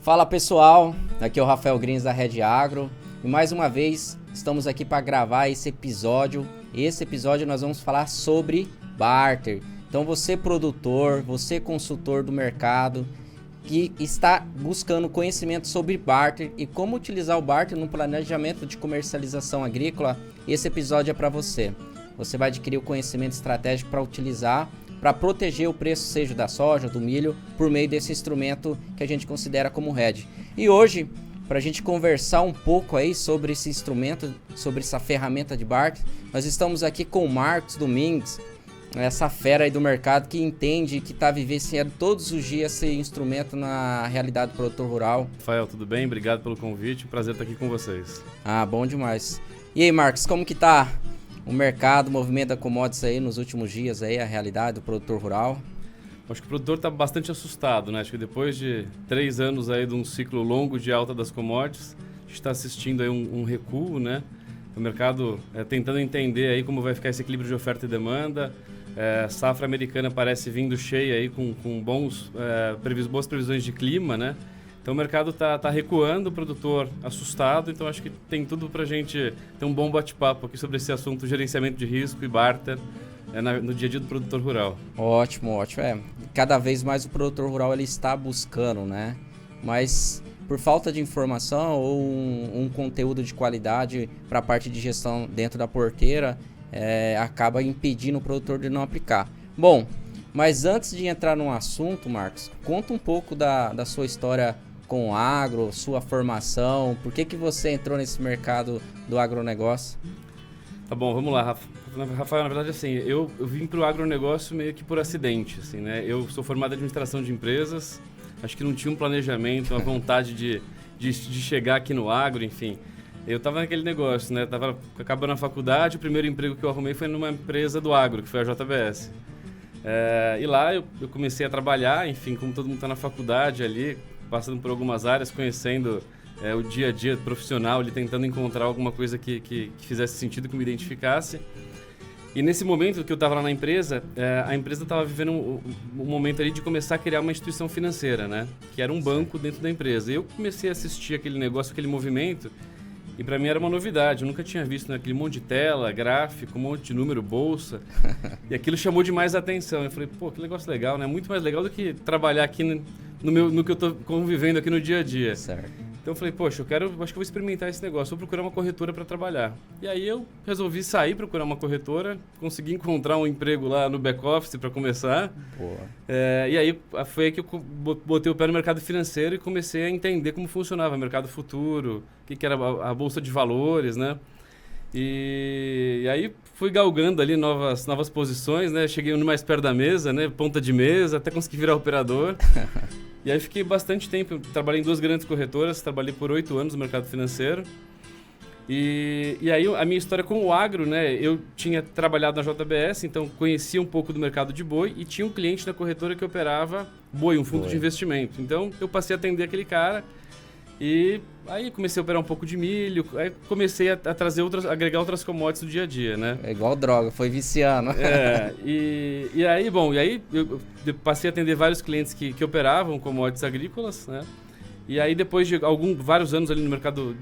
Fala pessoal, aqui é o Rafael Grins da Red Agro e mais uma vez estamos aqui para gravar esse episódio. Esse episódio nós vamos falar sobre barter. Então você produtor, você consultor do mercado que está buscando conhecimento sobre barter e como utilizar o barter no planejamento de comercialização agrícola, esse episódio é para você. Você vai adquirir o conhecimento estratégico para utilizar, para proteger o preço, seja da soja, do milho, por meio desse instrumento que a gente considera como hedge. E hoje, para a gente conversar um pouco aí sobre esse instrumento, sobre essa ferramenta de barter, nós estamos aqui com o Marcos Domingues, essa fera aí do mercado que entende, que está vivenciando todos os dias esse instrumento na realidade do produtor rural. Rafael, tudo bem? Obrigado pelo convite, prazer estar aqui com vocês. Bom demais. E aí, Marcos, como que tá o mercado, o movimento da commodities aí nos últimos dias, aí, a realidade do produtor rural? Acho que o produtor está bastante assustado, né? Acho que depois de 3 anos aí de um ciclo longo de alta das commodities, a gente está assistindo aí um recuo, né? O mercado tentando entender aí como vai ficar esse equilíbrio de oferta e demanda. Safra americana parece vindo cheia aí com boas previsões de clima, né? Então o mercado está recuando, o produtor assustado, então acho que tem tudo para a gente ter um bom bate-papo aqui sobre esse assunto, gerenciamento de risco e barter no dia a dia do produtor rural. Ótimo, ótimo. Cada vez mais o produtor rural ele está buscando, né? Mas por falta de informação ou um conteúdo de qualidade para a parte de gestão dentro da porteira, acaba impedindo o produtor de não aplicar. Bom, mas antes de entrar no assunto, Marcos, conta um pouco da sua história com o agro, sua formação, por que você entrou nesse mercado do agronegócio? Tá bom, vamos lá, Rafael. Na verdade, assim, eu vim para o agronegócio meio que por acidente, assim, né? Eu sou formado em administração de empresas, acho que não tinha um planejamento, uma vontade de chegar aqui no agro, enfim. Eu estava naquele negócio, né? Tava acabando a faculdade, o primeiro emprego que eu arrumei foi numa empresa do agro, que foi a JBS. E lá eu comecei a trabalhar, enfim, como todo mundo está na faculdade ali, passando por algumas áreas, conhecendo o dia a dia profissional, ali, tentando encontrar alguma coisa que fizesse sentido, que me identificasse. E nesse momento que eu estava lá na empresa, a empresa estava vivendo um momento ali de começar a criar uma instituição financeira, né? Que era um banco dentro da empresa. E eu comecei a assistir aquele negócio, aquele movimento, e para mim era uma novidade. Eu nunca tinha visto, né, aquele monte de tela, gráfico, um monte de número, bolsa. E aquilo chamou demais a atenção. Eu falei, pô, que negócio legal, né? Muito mais legal do que trabalhar aqui no que eu estou convivendo aqui no dia a dia. Certo. Então eu falei, poxa, acho que vou experimentar esse negócio, vou procurar uma corretora para trabalhar. E aí eu resolvi sair, procurar uma corretora, consegui encontrar um emprego lá no back-office para começar. Boa. E aí foi aí que eu botei o pé no mercado financeiro e comecei a entender como funcionava o mercado futuro, o que era a bolsa de valores, né? E aí fui galgando ali novas posições, né? Cheguei mais perto da mesa, né? Ponta de mesa, até consegui virar operador. E aí fiquei bastante tempo, trabalhei em 2 grandes corretoras, trabalhei por 8 anos no mercado financeiro. E aí a minha história com o agro, né? Eu tinha trabalhado na JBS, então conhecia um pouco do mercado de boi e tinha um cliente na corretora que operava boi, um fundo de investimento. Então eu passei a atender aquele cara e aí comecei a operar um pouco de milho, aí comecei a trazer agregar outras commodities do dia a dia, né? É igual droga, foi viciando. E aí eu passei a atender vários clientes que operavam commodities agrícolas, né? E aí depois de vários anos ali no mercado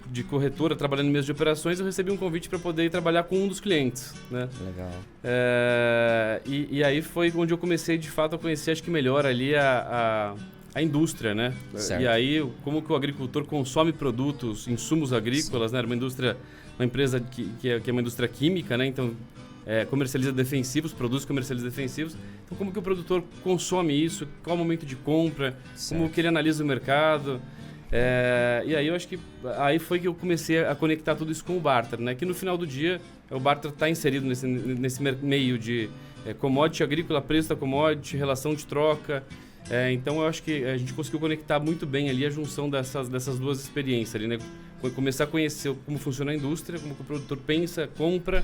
de corretora, trabalhando em mesa de operações, eu recebi um convite para poder ir trabalhar com um dos clientes, né? Legal. E aí foi onde eu comecei de fato a conhecer, acho que melhor ali a indústria, né? Certo. E aí, como que o agricultor consome produtos, insumos agrícolas, né? Era uma empresa que é uma indústria química, né? Então, comercializa defensivos, produz comercializa defensivos. Então, como que o produtor consome isso? Qual é o momento de compra? Certo. Como que ele analisa o mercado? E aí, eu acho que aí foi que eu comecei a conectar tudo isso com o barter, né? Que no final do dia, o barter está inserido nesse meio de commodity agrícola, preço da commodity, relação de troca. Então eu acho que a gente conseguiu conectar muito bem ali a junção dessas duas experiências ali, né? Começar a conhecer como funciona a indústria, como que o produtor pensa, compra,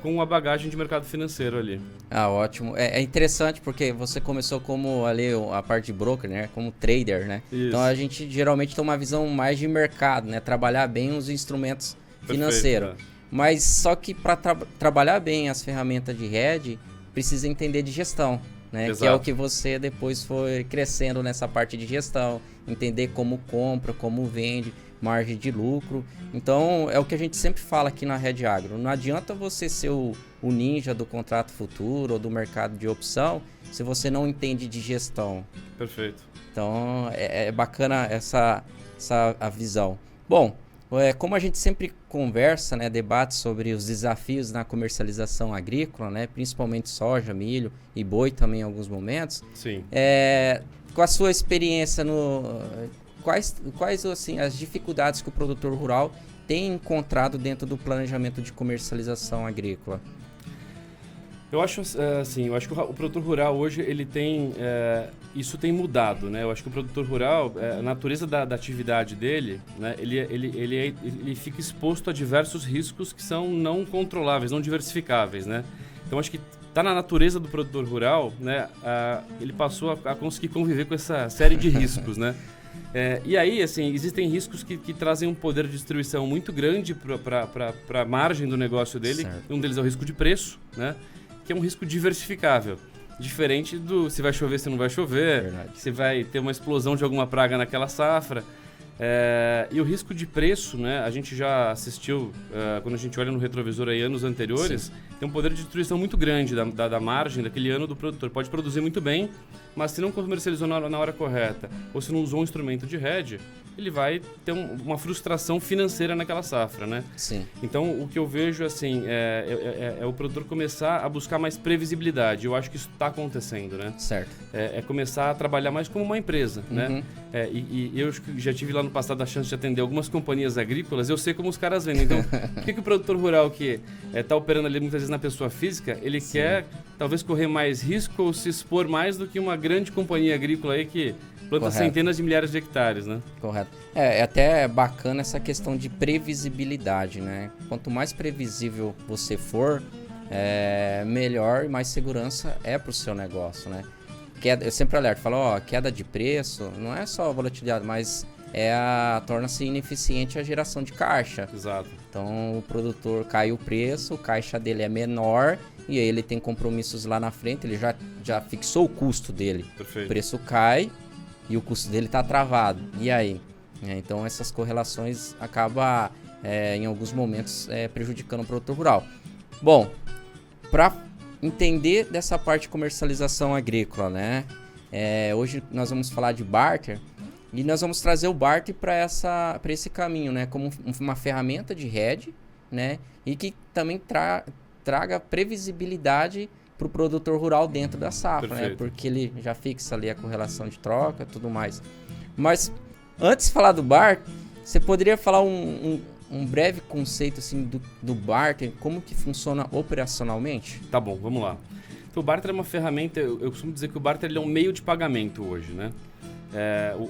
com a bagagem de mercado financeiro ali. Ótimo. É interessante porque você começou como ali a parte de broker, né? Como trader, né? Isso. Então a gente geralmente tem uma visão mais de mercado, né? Trabalhar bem os instrumentos financeiros. Perfeito, né? Mas só que para trabalhar bem as ferramentas de hedge, precisa entender de gestão. né? Que é o que você depois foi crescendo nessa parte de gestão, entender como compra, como vende, margem de lucro. Então, é o que a gente sempre fala aqui na Red Agro. Não adianta você ser o ninja do contrato futuro ou do mercado de opção se você não entende de gestão. Perfeito. Então, é bacana essa a visão. Bom, como a gente sempre conversa, né, debate sobre os desafios na comercialização agrícola, né, principalmente soja, milho e boi também em alguns momentos. Sim. Com a sua experiência, quais assim, as dificuldades que o produtor rural tem encontrado dentro do planejamento de comercialização agrícola? Eu acho assim, eu acho que o produtor rural hoje ele tem, isso tem mudado, né? Eu acho que o produtor rural, a natureza da atividade dele, né? Ele fica exposto a diversos riscos que são não controláveis, não diversificáveis, né? Então acho que está na natureza do produtor rural, né? Ele passou a conseguir conviver com essa série de riscos, né? E aí, assim, existem riscos que trazem um poder de distribuição muito grande para a margem do negócio dele. Certo. Um deles é o risco de preço, né? Que é um risco diversificável. Diferente do se vai chover, se não vai chover, verdade. Se vai ter uma explosão de alguma praga naquela safra. E o risco de preço, né? A gente já assistiu, quando a gente olha no retrovisor aí, anos anteriores, sim, tem um poder de destruição muito grande da margem daquele ano do produtor. Pode produzir muito bem, mas se não comercializou na hora correta, ou se não usou um instrumento de hedge, ele vai ter uma frustração financeira naquela safra, né? Sim. Então, o que eu vejo, assim, é o produtor começar a buscar mais previsibilidade. Eu acho que isso está acontecendo, né? Certo. É começar a trabalhar mais como uma empresa, né? E eu já tive lá no passado a chance de atender algumas companhias agrícolas, eu sei como os caras vendem. Então, por que o produtor rural que está operando ali muitas vezes na pessoa física, ele sim, quer talvez correr mais risco ou se expor mais do que uma grande companhia agrícola aí que planta correto, centenas de milhares de hectares, né? Correto. É até bacana essa questão de previsibilidade, né? Quanto mais previsível você for, melhor e mais segurança é para o seu negócio, né? Eu sempre alerto, falo, queda de preço não é só volatilidade, mas torna-se ineficiente a geração de caixa. Exato. Então o produtor cai o preço, o caixa dele é menor e aí ele tem compromissos lá na frente, ele já fixou o custo dele. Perfeito. O preço cai e o custo dele está travado. E aí? Então essas correlações acabam em alguns momentos prejudicando o produtor rural. Bom, para entender dessa parte de comercialização agrícola, né? Hoje nós vamos falar de barter e nós vamos trazer o barter para esse caminho, né? Como uma ferramenta de hedge, né? E que também traga previsibilidade para o produtor rural dentro da safra, né? Porque ele já fixa ali a correlação de troca e tudo mais. Mas antes de falar do barter, você poderia falar um breve conceito assim, do barter, como que funciona operacionalmente? Tá bom, vamos lá. Então, o barter é uma ferramenta, eu costumo dizer que o barter ele é um meio de pagamento hoje, né?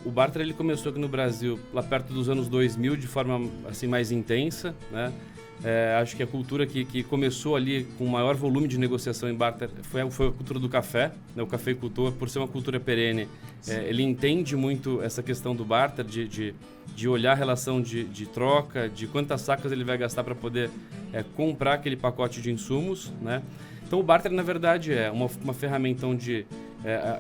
O barter ele começou aqui no Brasil lá perto dos anos 2000 de forma assim, mais intensa, né? Acho que a cultura que começou ali com maior volume de negociação em barter foi a cultura do café, né? O cafeicultor, por ser uma cultura perene, ele entende muito essa questão do barter, de olhar a relação de troca, de quantas sacas ele vai gastar para poder comprar aquele pacote de insumos, né? Então o barter na verdade é uma ferramenta onde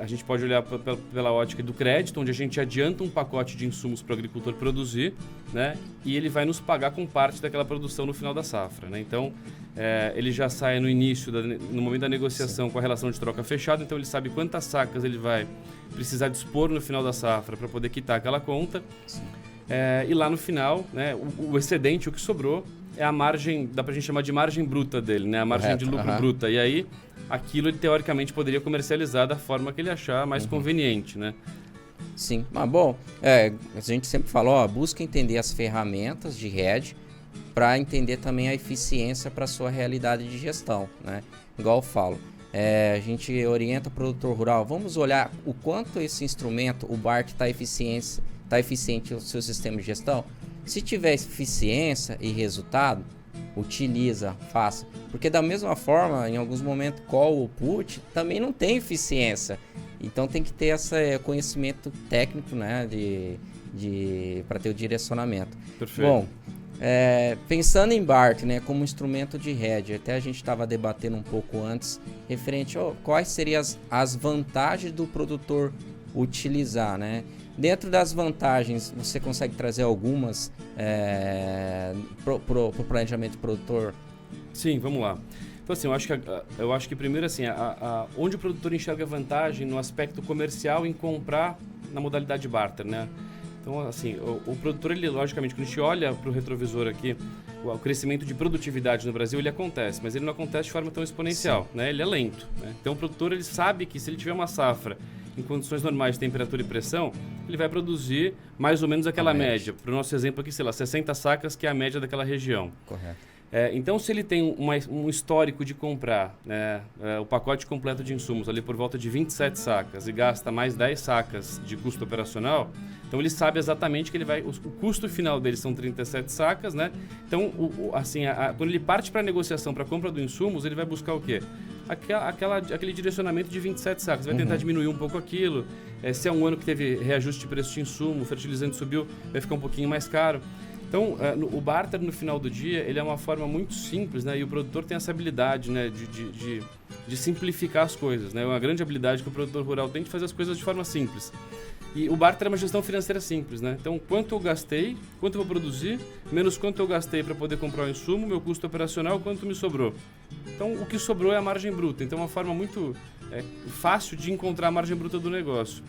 a gente pode olhar pela ótica do crédito, onde a gente adianta um pacote de insumos para o agricultor produzir, né? E ele vai nos pagar com parte daquela produção no final da safra, né? Então, ele já sai no início, no momento da negociação, sim, com a relação de troca fechada, então ele sabe quantas sacas ele vai precisar dispor no final da safra para poder quitar aquela conta. E lá no final, né, o excedente, o que sobrou, é a margem, dá pra gente chamar de margem bruta dele, né? A margem correto, de lucro bruta. E aí, aquilo ele teoricamente poderia comercializar da forma que ele achar mais conveniente, né? Sim, mas bom, a gente sempre fala, busca entender as ferramentas de hedge para entender também a eficiência para sua realidade de gestão, né? Igual eu falo, a gente orienta o produtor rural, vamos olhar o quanto esse instrumento, o barter, está eficiente no seu sistema de gestão. Se tiver eficiência e resultado, utiliza, faça. Porque da mesma forma, em alguns momentos, call ou put também não tem eficiência. Então tem que ter esse conhecimento técnico, né, para ter o direcionamento. Perfeito. Bom, Pensando em barter, né, como instrumento de hedge, até a gente estava debatendo um pouco antes, referente a quais seriam as vantagens do produtor utilizar, né? Dentro das vantagens, você consegue trazer algumas pro planejamento do produtor? Sim, vamos lá. Então, assim, eu acho que primeiro, assim, onde o produtor enxerga vantagem no aspecto comercial em comprar na modalidade barter, né? Então, assim, o produtor, ele, logicamente, quando a gente olha para o retrovisor aqui, o crescimento de produtividade no Brasil, ele acontece, mas ele não acontece de forma tão exponencial, né? Ele é lento, né? Então, o produtor, ele sabe que se ele tiver uma safra em condições normais de temperatura e pressão, ele vai produzir mais ou menos aquela média. Para o nosso exemplo aqui, sei lá, 60 sacas, que é a média daquela região. Correto. Então, se ele tem um histórico de comprar, né, o pacote completo de insumos ali por volta de 27 sacas e gasta mais 10 sacas de custo operacional, então ele sabe exatamente que ele vai... O custo final dele são 37 sacas, né? Então, quando ele parte para a negociação, para a compra do insumos, ele vai buscar o quê? Aquele direcionamento de 27 sacas. Vai tentar diminuir um pouco aquilo. Se é um ano que teve reajuste de preço de insumo, o fertilizante subiu, vai ficar um pouquinho mais caro. Então, o barter, no final do dia, ele é uma forma muito simples, né? E o produtor tem essa habilidade, né, de simplificar as coisas, né? É uma grande habilidade que o produtor rural tem de fazer as coisas de forma simples. E o barter é uma gestão financeira simples, né? Então, quanto eu gastei, quanto eu vou produzir, menos quanto eu gastei para poder comprar o insumo, meu custo operacional, quanto me sobrou. Então, o que sobrou é a margem bruta. Então, é uma forma muito fácil de encontrar a margem bruta do negócio.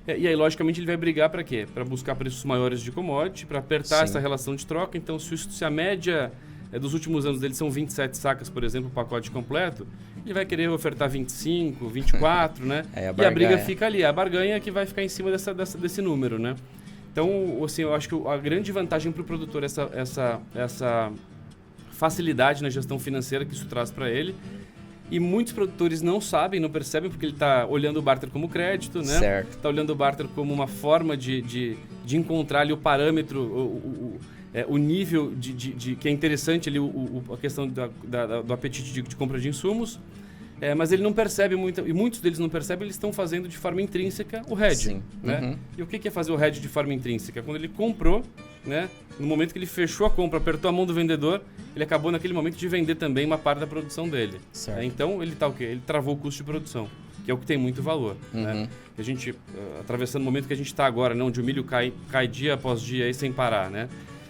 E aí, logicamente, ele vai brigar para quê? Para buscar preços maiores de commodity, para apertar essa relação de troca. Então, se a média dos últimos anos dele são 27 sacas, por exemplo, o pacote completo, ele vai querer ofertar 25, 24, né? E a briga fica ali. A barganha que vai ficar em cima desse número, né? Então, assim, eu acho que a grande vantagem para o produtor é essa facilidade na gestão financeira que isso traz para ele. E muitos produtores não sabem, não percebem, porque ele está olhando o barter como crédito, né? Certo. Está olhando o barter como uma forma de encontrar ali o parâmetro, o nível que é interessante ali, a questão do apetite de compra de insumos. Mas ele não percebe muito, e muitos deles não percebem, eles estão fazendo de forma intrínseca o hedge. Sim. Né? E o que é fazer o hedge de forma intrínseca? Quando ele comprou, né? No momento que ele fechou a compra, apertou a mão do vendedor, ele acabou naquele momento de vender também uma parte da produção dele. Então ele tá o quê? Ele travou o custo de produção, que é o que tem muito valor. Né? A gente, atravessando o momento que a gente está agora, né? Onde o milho cai dia após dia aí, sem parar. Né?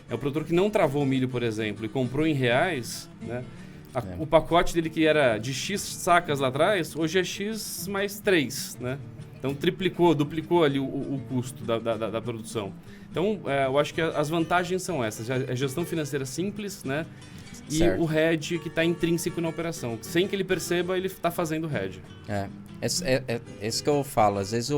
É o produtor que não travou o milho, por exemplo, e comprou em reais, né? O pacote dele que era de X sacas lá atrás, hoje é X mais 3, né? Então duplicou ali o custo da produção. Então, eu acho que as vantagens são essas. A gestão financeira simples, né? E o hedge que está intrínseco na operação. Sem que ele perceba, ele está fazendo o hedge. É isso que eu falo. Às vezes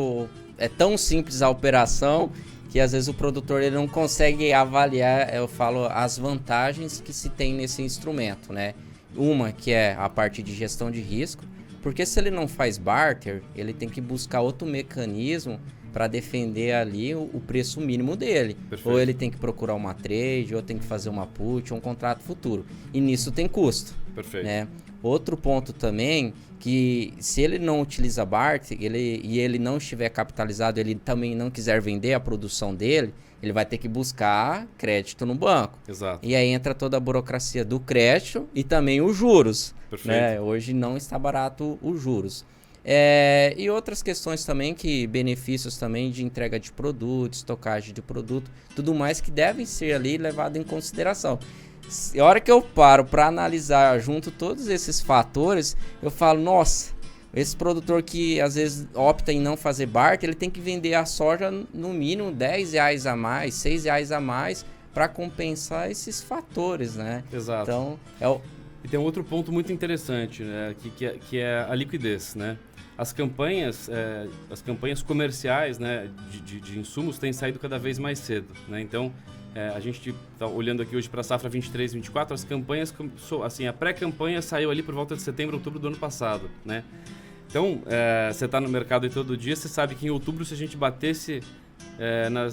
é tão simples a operação que às vezes o produtor ele não consegue avaliar, eu falo, as vantagens que se tem nesse instrumento, né? Uma que é a parte de gestão de risco, porque se ele não faz barter, ele tem que buscar outro mecanismo para defender ali o preço mínimo dele. Perfeito. Ou ele tem que procurar uma trade, ou tem que fazer uma put, ou um contrato futuro. E nisso tem custo. Perfeito. Né? Outro ponto também, que se ele não utiliza barter e ele não estiver capitalizado, ele também não quiser vender a produção dele, ele vai ter que buscar crédito no banco. Exato. E aí entra toda a burocracia do crédito e também os juros. Perfeito. Né? Hoje não está barato os juros. E outras questões também, que benefícios também de entrega de produto, estocagem de produto, tudo mais que devem ser ali levado em consideração. A hora que eu paro para analisar junto todos esses fatores, eu falo, nossa, esse produtor que às vezes opta em não fazer barter, ele tem que vender a soja no mínimo R$10 a mais, R$6 a mais para compensar esses fatores, né? Exato. Então, E tem um outro ponto muito interessante, né? que é a liquidez, né? As campanhas comerciais, né? de insumos têm saído cada vez mais cedo, né? Então, a gente está olhando aqui hoje para a safra 23, 24, as campanhas, assim, a pré-campanha saiu ali por volta de setembro, outubro do ano passado, né? Então, você está no mercado aí todo dia, você sabe que em outubro, se a gente batesse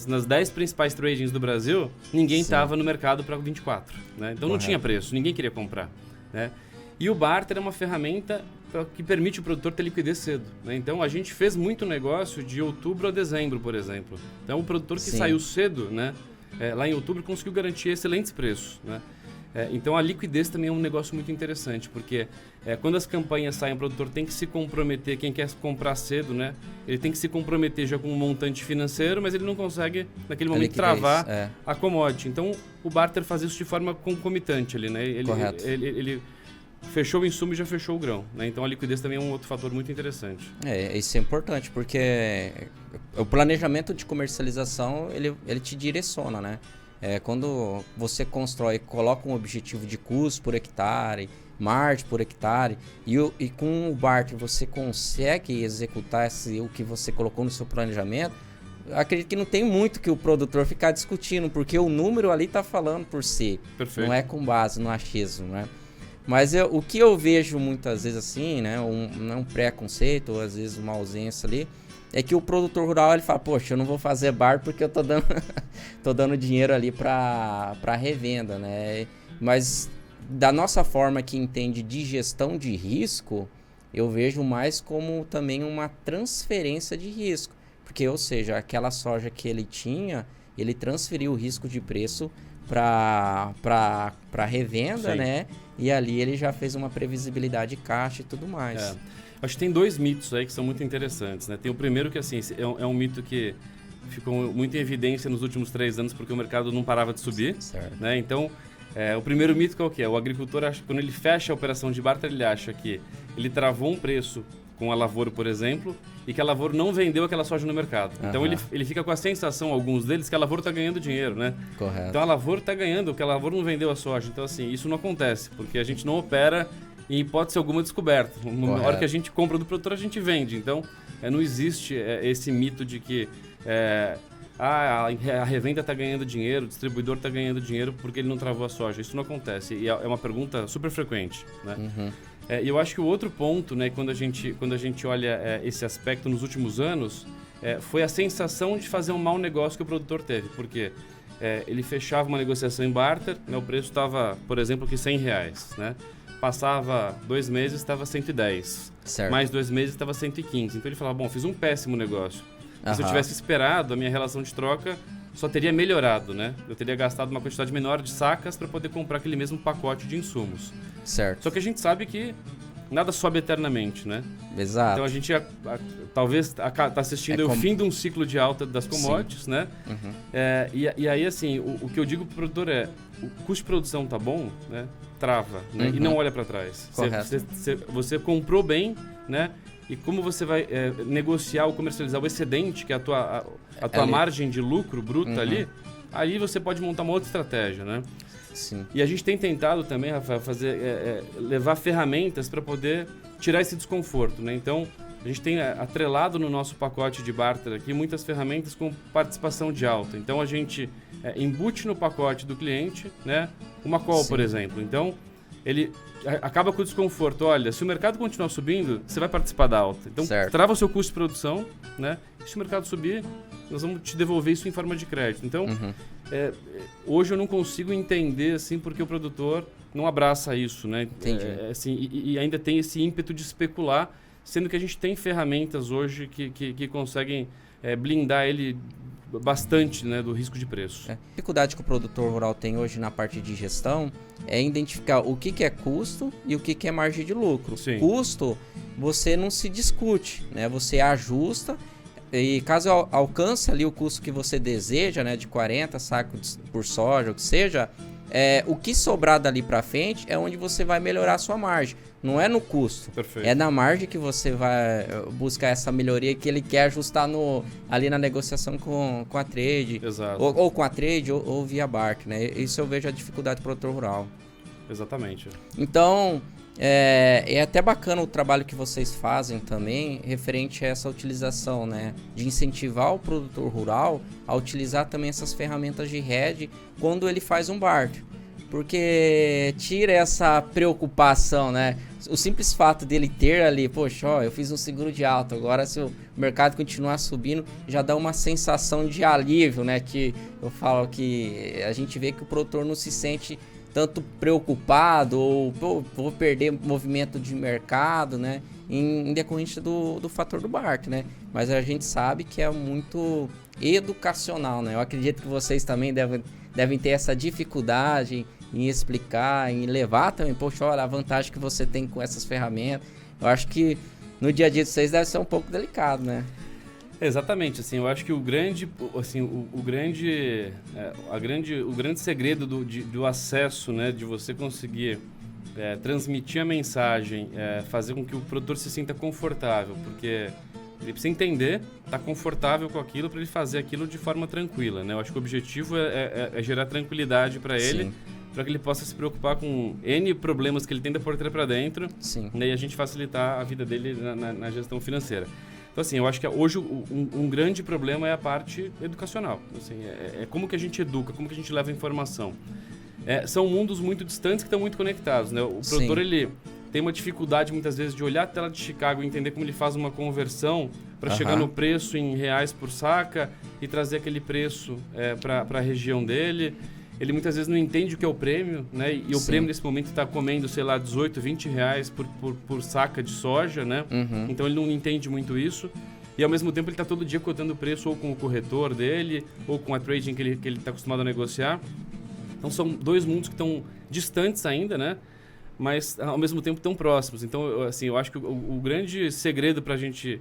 nas 10 principais tradings do Brasil, ninguém estava no mercado para 24, né? Então, não tinha preço, ninguém queria comprar, né? E o barter é uma ferramenta que permite o produtor ter liquidez cedo, né? Então, a gente fez muito negócio de outubro a dezembro, por exemplo. Então, o produtor que saiu cedo, né? lá em outubro, conseguiu garantir excelentes preços, né? Então a liquidez também é um negócio muito interessante, porque quando as campanhas saem, o produtor tem que se comprometer, quem quer comprar cedo, né? Ele tem que se comprometer já com um montante financeiro, mas ele não consegue, naquele momento, travar a commodity. Então o barter faz isso de forma concomitante ali, né? Correto. Ele fechou o insumo e já fechou o grão, né? Então a liquidez também é um outro fator muito interessante. Isso é importante, porque o planejamento de comercialização, ele te direciona, né? Quando você constrói, coloca um objetivo de custo por hectare, margem por hectare, e com o barter você consegue executar o que você colocou no seu planejamento, acredito que não tem muito que o produtor ficar discutindo, porque o número ali está falando por si. Perfeito. Não é com base no achismo, né? Mas o que eu vejo muitas vezes assim, né, um preconceito, ou às vezes uma ausência ali, é que o produtor rural ele fala, poxa, eu não vou fazer bar porque eu tô dando dinheiro ali para revenda, né? Mas da nossa forma que entende de gestão de risco, eu vejo mais como também uma transferência de risco. Porque, ou seja, aquela soja que ele tinha, ele transferiu o risco de preço para revenda, né? E ali ele já fez uma previsibilidade de caixa e tudo mais. Acho que tem 2 mitos aí que são muito interessantes, né? Tem o primeiro que, assim, é um mito que ficou muito em evidência nos últimos 3 anos porque o mercado não parava de subir, né? Então, o primeiro mito qual que é? O agricultor, quando ele fecha a operação de barter, ele acha que ele travou um preço com a lavoura, por exemplo, e que a lavoura não vendeu aquela soja no mercado. Então ele fica com a sensação, alguns deles, que a lavoura está ganhando dinheiro, né? Correto. Então a lavoura está ganhando, porque a lavoura não vendeu a soja. Então, assim, isso não acontece, porque a gente não opera em hipótese alguma descoberta. Na hora que a gente compra do produtor, a gente vende. Então, não existe esse mito de que a revenda está ganhando dinheiro, o distribuidor está ganhando dinheiro porque ele não travou a soja. Isso não acontece. E é uma pergunta super frequente, né? E eu acho que o outro ponto, né, quando a gente olha esse aspecto nos últimos anos, foi a sensação de fazer um mau negócio que o produtor teve. Porque ele fechava uma negociação em barter, né, o preço estava, por exemplo, aqui R$100, né? Passava 2 meses, estava 110. Certo. Mais 2 meses, estava 115. Então ele falava, bom, fiz um péssimo negócio. Se eu tivesse esperado, a minha relação de troca só teria melhorado, né? Eu teria gastado uma quantidade menor de sacas para poder comprar aquele mesmo pacote de insumos. Certo. Só que a gente sabe que nada sobe eternamente, né? Exato. Então a gente talvez está assistindo o fim de um ciclo de alta das commodities, né? E aí, assim, o que eu digo para o produtor o custo de produção tá bom, né? Trava, né? E não olha para trás. Você comprou bem, né? E como você vai negociar ou comercializar o excedente, que é a tua margem de lucro bruta ali você pode montar uma outra estratégia, né? Sim. E a gente tem tentado também, Rafael, levar ferramentas para poder tirar esse desconforto, né? Então, a gente tem atrelado no nosso pacote de barter aqui muitas ferramentas com participação de alta. Então, a gente embute no pacote do cliente, né, uma call, por exemplo. Então, ele acaba com o desconforto. Olha, se o mercado continuar subindo, você vai participar da alta. Então, trava o seu custo de produção, né? E se o mercado subir, nós vamos te devolver isso em forma de crédito. Então, hoje eu não consigo entender assim porque o produtor não abraça isso, né? Entendi. Assim, e ainda tem esse ímpeto de especular, sendo que a gente tem ferramentas hoje que conseguem blindar ele bastante, né, do risco de preço. A dificuldade que o produtor rural tem hoje na parte de gestão é identificar o que é custo e o que é margem de lucro. Sim. Custo, você não se discute, né? Você ajusta e caso alcance ali o custo que você deseja, né, de 40 sacos por soja, o que seja, o que sobrar dali para frente é onde você vai melhorar a sua margem. Não é no custo. Perfeito. É na margem que você vai buscar essa melhoria que ele quer ajustar ali na negociação com a trade. Exato. Ou com a trade ou via barter, né? Isso eu vejo a dificuldade do produtor rural. Exatamente. Então, é até bacana o trabalho que vocês fazem também referente a essa utilização, né? De incentivar o produtor rural a utilizar também essas ferramentas de hedge quando ele faz um barter. Porque tira essa preocupação, né? O simples fato dele ter ali, poxa, ó, eu fiz um seguro de alta, agora se o mercado continuar subindo, já dá uma sensação de alívio, né? Que eu falo que a gente vê que o produtor não se sente tanto preocupado ou vou perder movimento de mercado, né? Em decorrência do fator do barter, né? Mas a gente sabe que é muito educacional, né? Eu acredito que vocês também devem ter essa dificuldade em explicar, em levar também, poxa, olha a vantagem que você tem com essas ferramentas. Eu acho que no dia a dia de vocês deve ser um pouco delicado, né? Exatamente, assim, eu acho que o grande segredo do acesso, né, de você conseguir transmitir a mensagem, fazer com que o produtor se sinta confortável, porque ele precisa entender, estar confortável com aquilo para ele fazer aquilo de forma tranquila, né? Eu acho que o objetivo é gerar tranquilidade para ele, para que ele possa se preocupar com N problemas que ele tem da porteira para dentro, né? E a gente facilitar a vida dele na gestão financeira. Então, assim, eu acho que hoje um grande problema é a parte educacional. Assim, como que a gente educa, como que a gente leva a informação. São mundos muito distantes que estão muito conectados, né? O produtor, ele tem uma dificuldade muitas vezes de olhar a tela de Chicago e entender como ele faz uma conversão para chegar no preço em reais por saca e trazer aquele preço para a região dele. Ele muitas vezes não entende o que é o prêmio, né? E o prêmio nesse momento está comendo, sei lá, 18, 20 reais por saca de soja, né? Então ele não entende muito isso. E ao mesmo tempo ele está todo dia cotando o preço ou com o corretor dele ou com a trading que ele está acostumado a negociar. Então são dois mundos que estão distantes ainda, né? Mas ao mesmo tempo tão próximos. Então, assim, eu acho que o grande segredo para a gente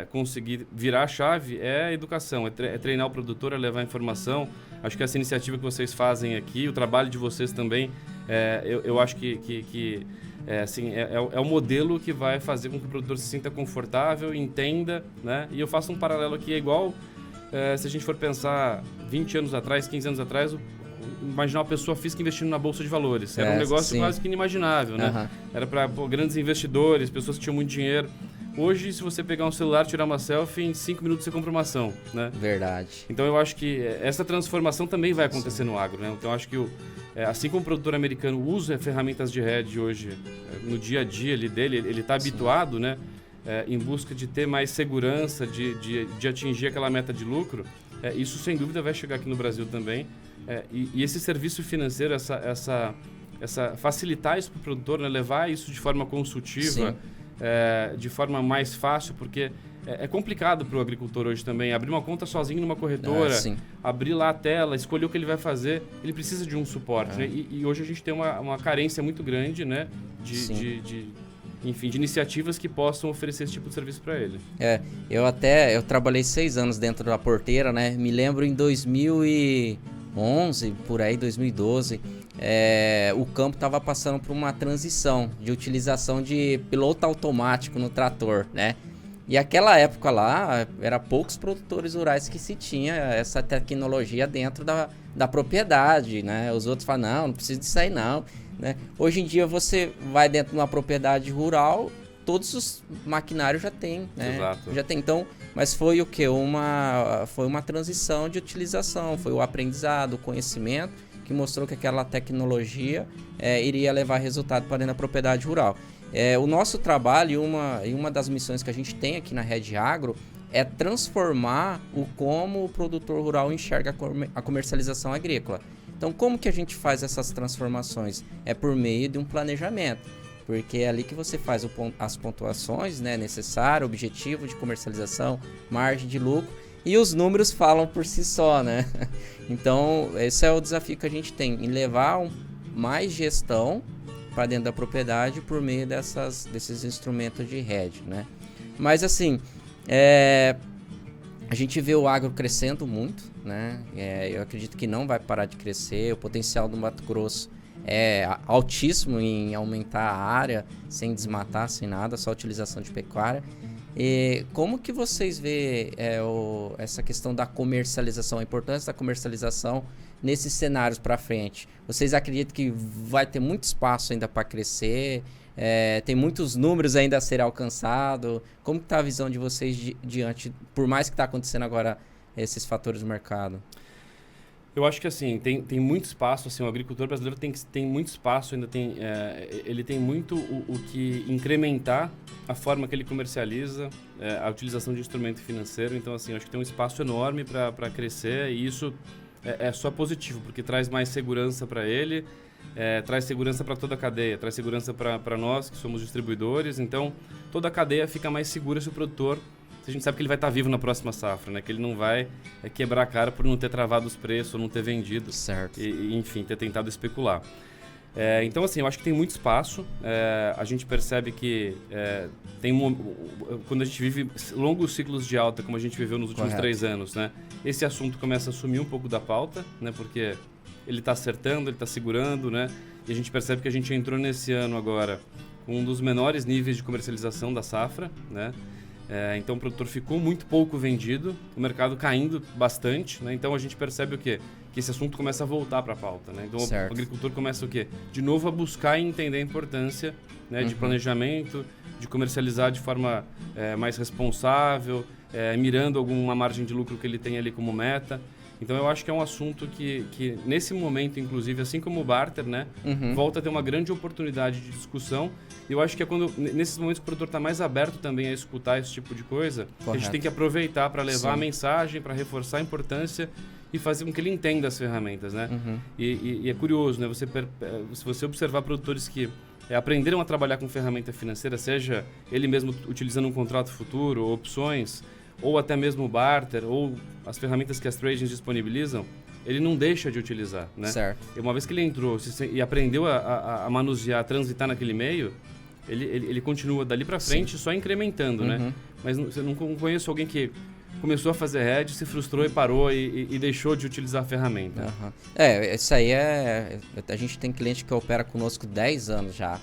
conseguir virar a chave é a educação, é treinar o produtor a levar a informação. Acho que essa iniciativa que vocês fazem aqui, o trabalho de vocês também, eu acho que é o modelo que vai fazer com que o produtor se sinta confortável, entenda, né? E eu faço um paralelo aqui, igual se a gente for pensar 20 anos atrás, 15 anos atrás, imaginar uma pessoa física investindo na Bolsa de Valores. Era um negócio quase que inimaginável, né? Era para grandes investidores, pessoas que tinham muito dinheiro. Hoje, se você pegar um celular, tirar uma selfie, em 5 minutos você compra uma ação, né? Verdade. Então, eu acho que essa transformação também vai acontecer no agro, né? Então, eu acho que, assim como o produtor americano usa ferramentas de hedge hoje, no dia a dia ali dele, ele está habituado, né? Em busca de ter mais segurança, de atingir aquela meta de lucro, isso, sem dúvida, vai chegar aqui no Brasil também. E esse serviço financeiro, facilitar isso para o produtor, né? Levar isso de forma consultiva, de forma mais fácil, porque é complicado para o agricultor hoje também abrir uma conta sozinho numa corretora, abrir lá a tela, escolher o que ele vai fazer. Ele precisa de um suporte, né? E hoje a gente tem uma carência muito grande, né? de iniciativas que possam oferecer esse tipo de serviço para ele. Eu trabalhei 6 anos dentro da porteira, né? Me lembro em 2011, por aí, 2012, o campo estava passando por uma transição de utilização de piloto automático no trator, né? E aquela época lá, era poucos produtores rurais que se tinha essa tecnologia dentro da propriedade, né? Os outros falam, não precisa disso aí não, né? Hoje em dia você vai dentro de uma propriedade rural, todos os maquinários já tem, né? Exato. Já tem, então, mas foi o quê? Foi uma transição de utilização, foi o aprendizado, o conhecimento que mostrou que aquela tecnologia iria levar resultado para dentro da propriedade rural. O nosso trabalho e uma das missões que a gente tem aqui na Rede Agro é transformar como o produtor rural enxerga a comercialização agrícola. Então, como que a gente faz essas transformações? É por meio de um planejamento, porque é ali que você faz as pontuações, né, necessárias, objetivo de comercialização, margem de lucro, e os números falam por si só, né? Então, esse é o desafio que a gente tem, em levar mais gestão para dentro da propriedade por meio desses instrumentos de hedge, né? Mas assim, a gente vê o agro crescendo muito, né? Eu acredito que não vai parar de crescer. O potencial do Mato Grosso é altíssimo em aumentar a área sem desmatar, sem nada, só utilização de pecuária. E como que vocês vê essa questão da comercialização, a importância da comercialização nesses cenários para frente? Vocês acreditam que vai ter muito espaço ainda para crescer? Tem muitos números ainda a ser alcançado? Como está a visão de vocês diante, por mais que está acontecendo agora esses fatores do mercado? Eu acho que assim, tem muito espaço, assim, o agricultor brasileiro tem muito espaço, ainda ele tem muito o que incrementar a forma que ele comercializa, a utilização de instrumento financeiro. Então, assim, eu acho que tem um espaço enorme para crescer, e isso é só positivo, porque traz mais segurança para ele, traz segurança para toda a cadeia, traz segurança para nós que somos distribuidores. Então, toda a cadeia fica mais segura se o produtor se a gente sabe que ele vai estar vivo na próxima safra, né? Que ele não vai quebrar a cara por não ter travado os preços ou não ter vendido. Certo. E enfim, ter tentado especular. Então, assim, eu acho que tem muito espaço. A gente percebe que quando a gente vive longos ciclos de alta, como a gente viveu nos últimos 3 anos, né? Esse assunto começa a sumir um pouco da pauta, né? Porque ele está acertando, ele está segurando, né? E a gente percebe que a gente entrou nesse ano agora com um dos menores níveis de comercialização da safra, né? Então o produtor ficou muito pouco vendido, o mercado caindo bastante, né? Então a gente percebe o quê? Que esse assunto começa a voltar para a pauta, né? Então o agricultor começa o quê? De novo a buscar e entender a importância, né? De planejamento, de comercializar de forma mais responsável, mirando alguma margem de lucro que ele tem ali como meta. Então eu acho que é um assunto que nesse momento, inclusive, assim como o barter, né, volta a ter uma grande oportunidade de discussão. E eu acho que é quando, nesses momentos, o produtor está mais aberto também a escutar esse tipo de coisa, que a gente tem que aproveitar para levar a mensagem, para reforçar a importância e fazer com que ele entenda as ferramentas, né? E é curioso, né? Se você observar produtores que aprenderam a trabalhar com ferramenta financeira, seja ele mesmo utilizando um contrato futuro, opções, ou até mesmo o barter, ou as ferramentas que as tradings disponibilizam, ele não deixa de utilizar, né? Certo. E uma vez que ele entrou e aprendeu a manusear, a transitar naquele meio, ele continua dali para frente só incrementando, né? Mas eu não conheço alguém que começou a fazer hedge, se frustrou e parou e deixou de utilizar a ferramenta. Isso aí a gente tem cliente que opera conosco 10 anos já.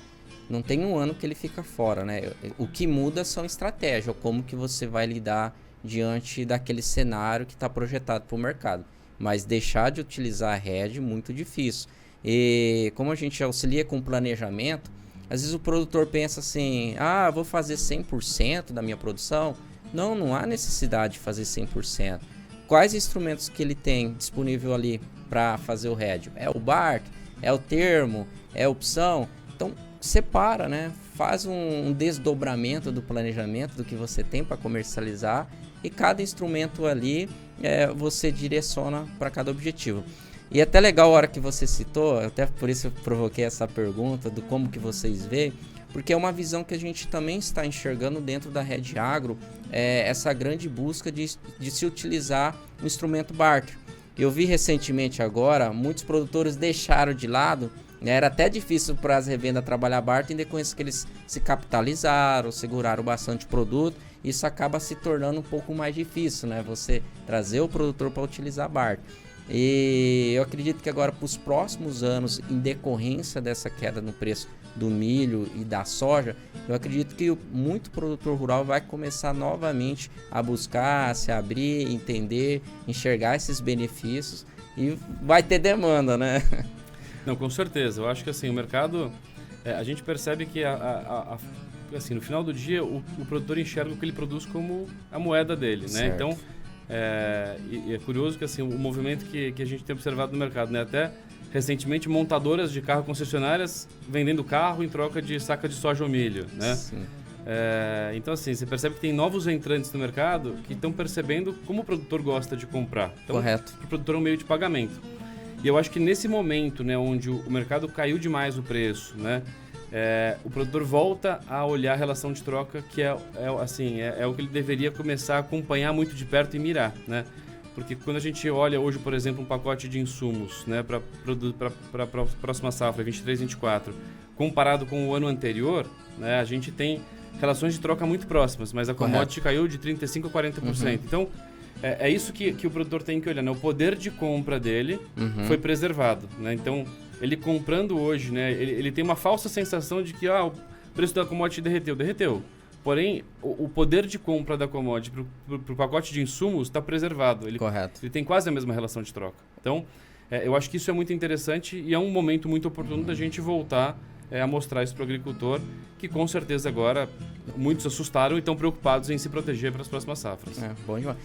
Não tem um ano que ele fica fora, né? O que muda são estratégias, como que você vai lidar diante daquele cenário que está projetado para o mercado. Mas deixar de utilizar a hedge é muito difícil. E como a gente auxilia com planejamento, às vezes o produtor pensa assim, vou fazer 100% da minha produção. Não há necessidade de fazer 100%. Quais instrumentos que ele tem disponível ali para fazer o hedge? É o BART? É o termo? É a opção? Então, separa, né? Faz um desdobramento do planejamento do que você tem para comercializar e cada instrumento ali você direciona para cada objetivo. E é até legal a hora que você citou, até por isso eu provoquei essa pergunta do como que vocês veem, porque é uma visão que a gente também está enxergando dentro da Rede Agro, essa grande busca de se utilizar o instrumento barter. Eu vi recentemente agora, muitos produtores deixaram de lado, era até difícil para as revendas trabalhar barter, em decorrência que eles se capitalizaram, seguraram bastante produto, isso acaba se tornando um pouco mais difícil, né? Você trazer o produtor para utilizar barter. E eu acredito que agora para os próximos anos, em decorrência dessa queda no preço do milho e da soja, eu acredito que muito produtor rural vai começar novamente a buscar, a se abrir, entender, enxergar esses benefícios e vai ter demanda, né? Não, com certeza. Eu acho que assim, o mercado, a gente percebe que assim, no final do dia o produtor enxerga o que ele produz como a moeda dele, né? Certo. Então, é curioso que assim, o movimento que a gente tem observado no mercado, né? Até recentemente montadoras de carro concessionárias vendendo carro em troca de saca de soja ou milho, né? Sim. Então assim, você percebe que tem novos entrantes no mercado que estão percebendo como o produtor gosta de comprar. Então, correto. O produtor é um meio de pagamento. E eu acho que nesse momento, né, onde o mercado caiu demais o preço, né, o produtor volta a olhar a relação de troca, que é o que ele deveria começar a acompanhar muito de perto e mirar, né? Porque quando a gente olha hoje, por exemplo, um pacote de insumos, né, para a próxima safra, 23-24, comparado com o ano anterior, né, a gente tem relações de troca muito próximas, mas a commodity caiu de 35% a 40%. Então, é isso que o produtor tem que olhar, né? O poder de compra dele foi preservado, né? Então, ele comprando hoje, né, ele tem uma falsa sensação de que o preço da commodity derreteu. Porém, o poder de compra da commodity para o pacote de insumos está preservado. Correto. Ele tem quase a mesma relação de troca. Então, eu acho que isso é muito interessante e é um momento muito oportuno da gente voltar a mostrar isso para o agricultor, que com certeza agora muitos assustaram e estão preocupados em se proteger para as próximas safras. Bom demais.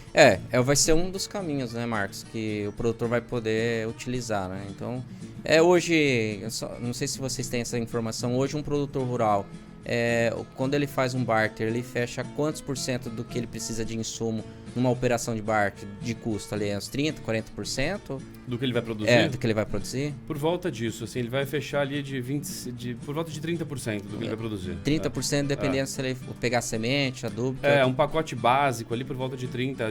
Vai ser um dos caminhos, né, Marcos, que o produtor vai poder utilizar, né? Então, hoje, não sei se vocês têm essa informação, hoje um produtor rural, quando ele faz um barter, ele fecha quantos % do que ele precisa de insumo numa operação de barter de custo ali, uns 30%, 40%? Do que ele vai produzir? Do que ele vai produzir? Por volta disso, assim, ele vai fechar ali por volta de 30% do que ele vai produzir. 30% dependendo se ele pegar semente, adubo... Um pacote básico ali por volta de 30%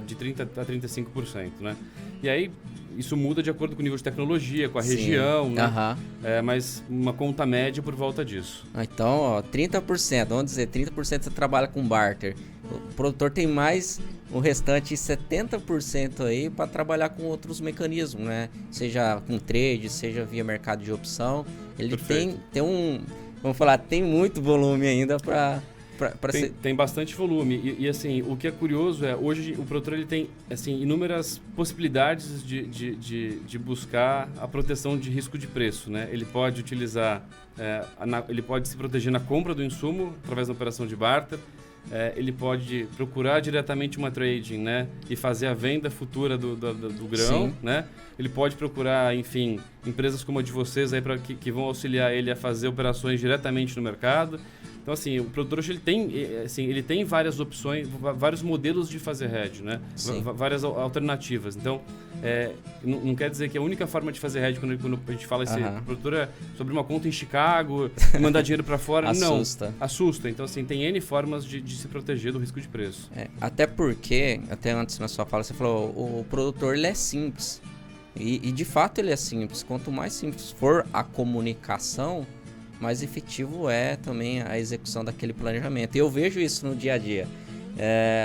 a 35%, né? E aí, isso muda de acordo com o nível de tecnologia, com a região, né? Mas uma conta média por volta disso. Então, ó, 30%, vamos dizer, 30% você trabalha com barter. O produtor tem mais o restante 70% aí para trabalhar com outros mecanismos, né? Seja com trade, seja via mercado de opção. Ele tem vamos falar, tem muito volume ainda para... Tem bastante volume e assim, o que é curioso é, hoje o produtor ele tem assim, inúmeras possibilidades de buscar a proteção de risco de preço, né? Ele pode utilizar, ele pode se proteger na compra do insumo através da operação de barter, ele pode procurar diretamente uma trading, né? E fazer a venda futura do grão, né? Ele pode procurar, enfim, empresas como a de vocês aí que vão auxiliar ele a fazer operações diretamente no mercado. Então, assim, o produtor hoje ele tem várias opções, vários modelos de fazer hedge, né? Várias alternativas. Então, não quer dizer que a única forma de fazer hedge, quando a gente fala produtor sobre uma conta em Chicago, mandar dinheiro para fora, assusta. Então, assim, tem N formas de se proteger do risco de preço. Até porque, até antes na sua fala, você falou, o produtor ele é simples. E de fato ele é simples. Quanto mais simples for a comunicação, mais efetivo é também a execução daquele planejamento. E eu vejo isso no dia a dia.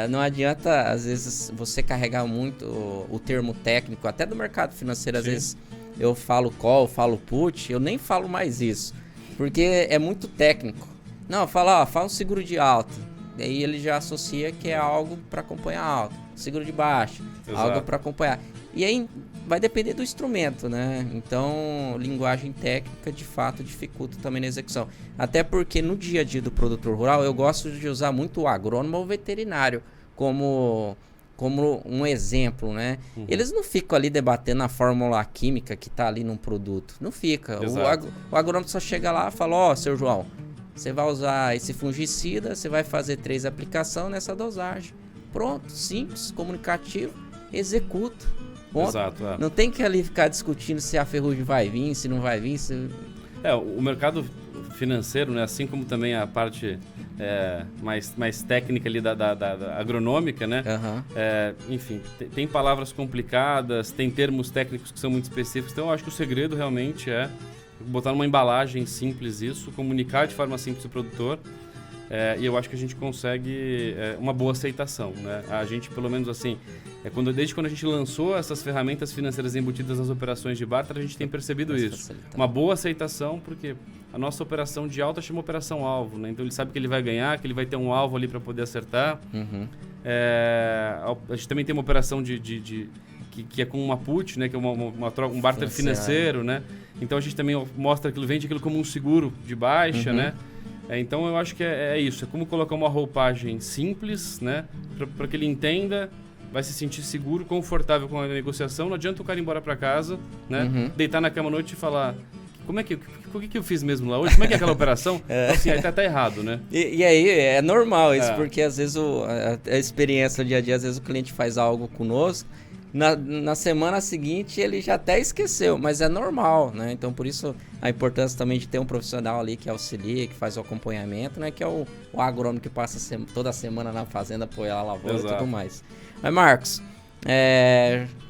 Não adianta, às vezes, você carregar muito o termo técnico, até do mercado financeiro. Às vezes eu falo call, falo put, eu nem falo mais isso, porque é muito técnico. Não, fala um seguro de alta. Daí ele já associa que é algo para acompanhar alta. Seguro de baixa, algo para acompanhar. E aí vai depender do instrumento, né? Então, linguagem técnica, de fato, dificulta também na execução. Até porque no dia a dia do produtor rural, eu gosto de usar muito o agrônomo ou o veterinário como um exemplo, né? Eles não ficam ali debatendo a fórmula química que está ali num produto. Não fica. O agrônomo só chega lá e fala, seu João, você vai usar esse fungicida, você vai fazer 3 aplicações nessa dosagem. Pronto, simples, comunicativo, executa. Ponto. Exato. Não tem que ali ficar discutindo se a ferrugem vai vir, se não vai vir. O mercado financeiro, né, assim como também a parte mais técnica ali da agronômica, né? Enfim, tem palavras complicadas, tem termos técnicos que são muito específicos. Então, eu acho que o segredo realmente é botar numa embalagem simples isso, comunicar de forma simples o produtor. E eu acho que a gente consegue uma boa aceitação, né? A gente, pelo menos assim, desde quando a gente lançou essas ferramentas financeiras embutidas nas operações de barter, a gente tem percebido isso. Uma boa aceitação, porque a nossa operação de alta chama operação alvo, né? Então ele sabe que ele vai ganhar, que ele vai ter um alvo ali para poder acertar. A gente também tem uma operação que é com uma put, né? Que é um barter financeiro, né? Então a gente também vende aquilo como um seguro de baixa, né? Então eu acho que é isso, é como colocar uma roupagem simples, né, para que ele entenda, vai se sentir seguro, confortável com a negociação. Não adianta o cara ir embora para casa, né, deitar na cama à noite e falar, o que eu fiz mesmo lá hoje? Como é que é aquela operação? Então, assim, aí tá errado, né? E aí é normal isso, porque às vezes a experiência do dia a dia, às vezes o cliente faz algo conosco, na semana seguinte ele já até esqueceu, mas é normal, né? Então por isso a importância também de ter um profissional ali que auxilia, que faz o acompanhamento, né? Que é o agrônomo que passa toda semana na fazenda, apoia a lavoura e tudo mais. Mas Marcos,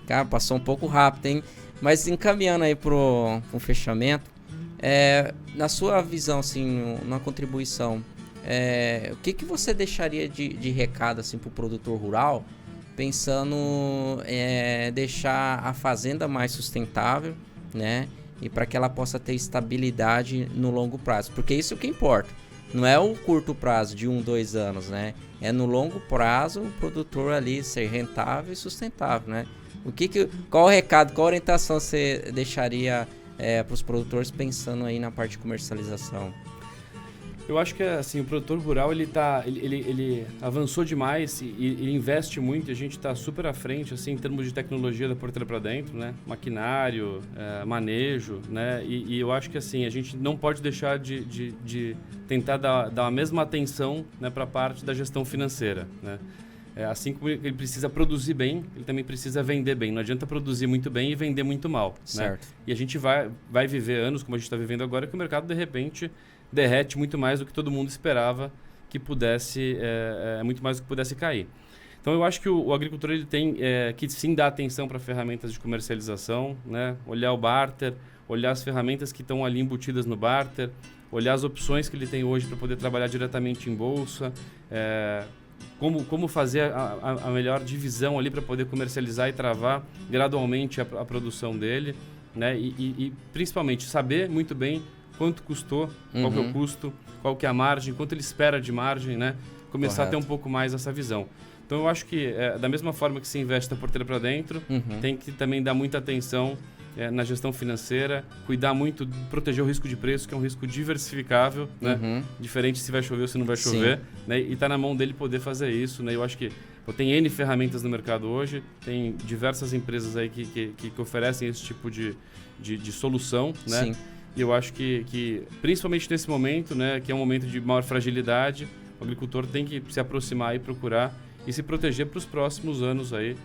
cara, passou um pouco rápido, hein? Mas encaminhando aí pro fechamento, na sua visão, assim, na contribuição, o que você deixaria de recado assim pro produtor rural, pensando deixar a fazenda mais sustentável, né? E para que ela possa ter estabilidade no longo prazo. Porque isso é o que importa. Não é o curto prazo de 1, 2 anos, né? É no longo prazo o produtor ali ser rentável e sustentável, né? Qual o recado, qual a orientação você deixaria para os produtores pensando aí na parte de comercialização? Eu acho que assim, o produtor rural ele avançou demais e ele investe muito, e a gente está super à frente assim, em termos de tecnologia da porteira para dentro, né? Maquinário, manejo, né? E eu acho que assim, a gente não pode deixar de tentar dar a mesma atenção, né, para a parte da gestão financeira, né? assim como ele precisa produzir bem, ele também precisa vender bem. Não adianta produzir muito bem e vender muito mal. Certo. Né? E a gente vai viver anos, como a gente está vivendo agora, que o mercado, de repente, derrete muito mais do que todo mundo esperava que pudesse, muito mais do que pudesse cair. Então, eu acho que o agricultor ele tem que sim dar atenção para ferramentas de comercialização, né? Olhar o barter, olhar as ferramentas que estão ali embutidas no barter, olhar as opções que ele tem hoje para poder trabalhar diretamente em bolsa, como fazer a melhor divisão ali para poder comercializar e travar gradualmente a produção dele, né? E principalmente saber muito bem quanto custou, qual que é o custo, qual que é a margem, quanto ele espera de margem, né? Começar a ter um pouco mais essa visão. Então eu acho que da mesma forma que se investe da porteira para dentro, tem que também dar muita atenção na gestão financeira, cuidar muito, proteger o risco de preço, que é um risco diversificável, né? Diferente se vai chover ou se não vai chover, né? E está na mão dele poder fazer isso, né? Eu acho que tem N ferramentas no mercado hoje, tem diversas empresas aí que oferecem esse tipo de solução, né? Sim. E eu acho que principalmente nesse momento, né, que é um momento de maior fragilidade, o agricultor tem que se aproximar e procurar e se proteger para os próximos anos aí,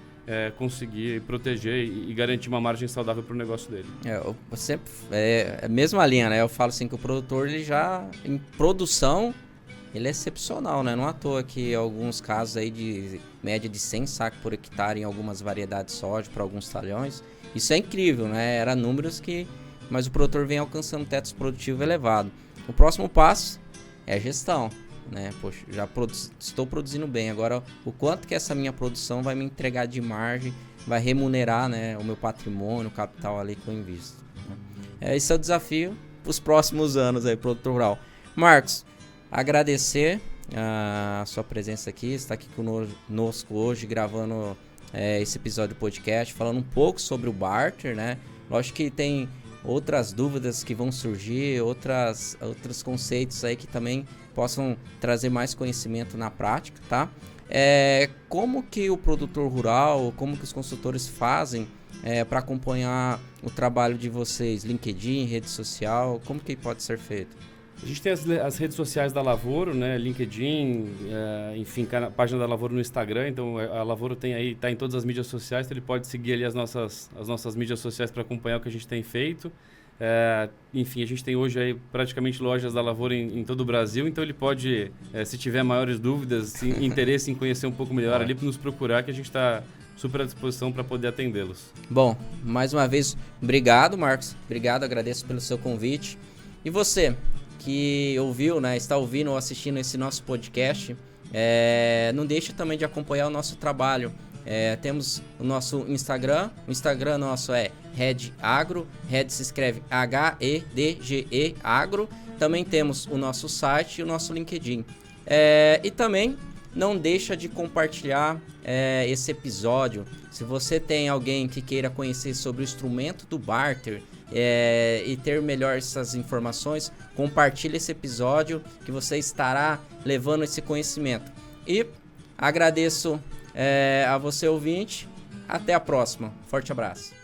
conseguir proteger e garantir uma margem saudável para o negócio dele. Eu sempre a mesma linha, né? Eu falo assim que o produtor, ele já em produção, ele é excepcional, né? Não à toa que alguns casos aí de média de 100 sacos por hectare em algumas variedades de soja para alguns talhões. Isso é incrível, né? Era números mas o produtor vem alcançando tetos produtivos elevados. O próximo passo é a gestão, né? Poxa, estou produzindo bem, agora o quanto que essa minha produção vai me entregar de margem, vai remunerar, né, o meu patrimônio, o capital ali que eu invisto, né? Esse é o desafio para os próximos anos aí, produtor rural. Marcos, agradecer a sua presença aqui, está aqui conosco hoje gravando esse episódio do podcast, falando um pouco sobre o barter, né? Lógico que tem outras dúvidas que vão surgir, outros conceitos aí que também possam trazer mais conhecimento na prática, tá? Como que o produtor rural, como que os consultores fazem para acompanhar o trabalho de vocês? LinkedIn, rede social, como que pode ser feito? A gente tem as redes sociais da Lavoro, né? LinkedIn, enfim, a página da Lavoro no Instagram. Então a Lavoro está em todas as mídias sociais, então ele pode seguir ali as nossas mídias sociais para acompanhar o que a gente tem feito. Enfim, a gente tem hoje aí praticamente lojas da Lavoro em todo o Brasil, então ele pode, se tiver maiores dúvidas, interesse em conhecer um pouco melhor ali, nos procurar, que a gente está super à disposição para poder atendê-los. Bom, mais uma vez, obrigado, Marcos. Obrigado, agradeço pelo seu convite. E você que ouviu, né, está ouvindo ou assistindo esse nosso podcast, não deixe também de acompanhar o nosso trabalho. Temos o nosso Instagram, o Instagram nosso é Red Agro, Red se escreve H-E-D-G-E Agro. Também temos o nosso site e o nosso LinkedIn. E também não deixa de compartilhar esse episódio. Se você tem alguém que queira conhecer sobre o instrumento do barter e ter melhor essas informações, compartilhe esse episódio que você estará levando esse conhecimento. E agradeço a você, ouvinte. Até a próxima. Forte abraço.